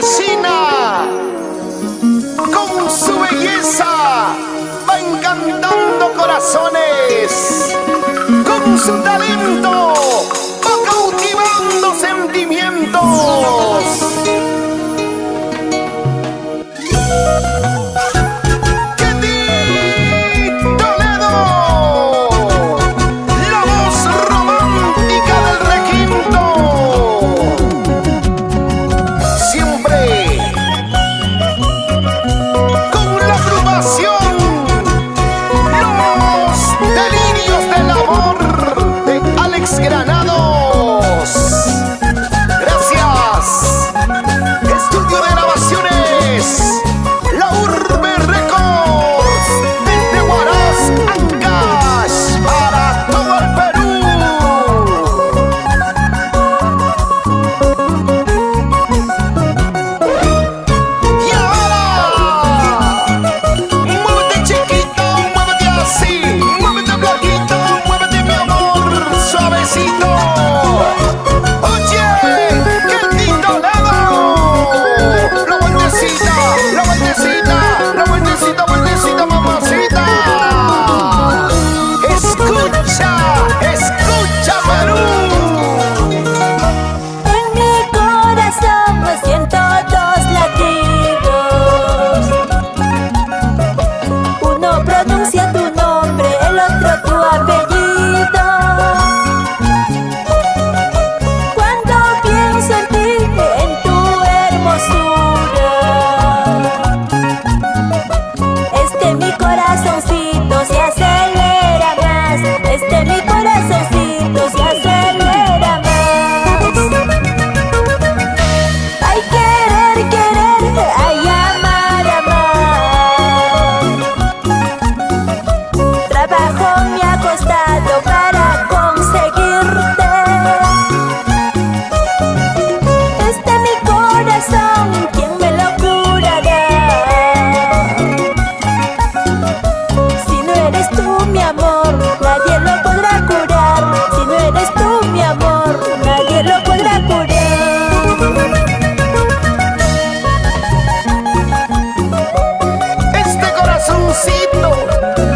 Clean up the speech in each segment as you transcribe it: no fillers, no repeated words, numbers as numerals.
China, con su belleza va encantando corazones, con su talento va cautivando sentimientos.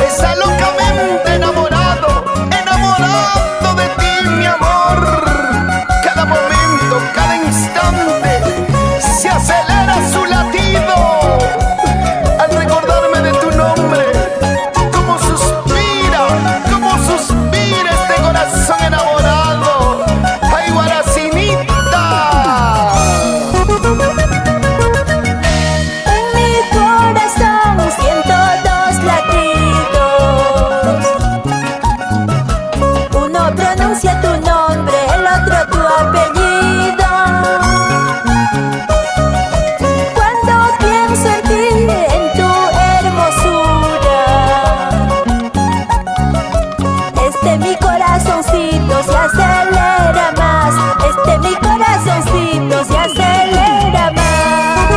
Está locamente enamorado, enamorado de ti, mi amor. Cada momento, cada instante se acelera su latido al recordarme de tu nombre. Cómo suspira este corazón enamorado. Ay, Guaracinita. En mi corazón siento dos latidos. Uno pronuncia tu nombre, el otro tu apellido. Cuando pienso en ti, en tu hermosura, mi corazoncito se acelera más. Mi corazoncito se acelera más.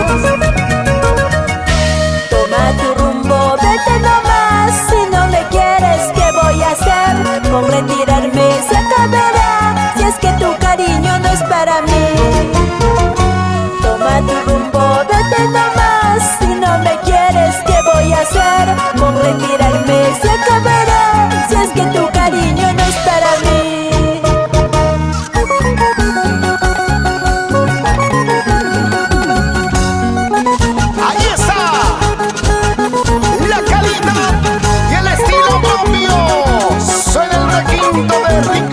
Toma tu rumbo, vete nomás. Si no me quieres, ¿qué voy a hacer? Con retirarme se acabará, si es que tu cariño no es para mí. Toma tu rumbo, vete nomás. Si no me quieres, ¿qué voy a hacer? Con retirarme se acabará, si es que tu cariño no es para mí. Ahí está la calidad y el estilo propio. Soy el requinto de Rick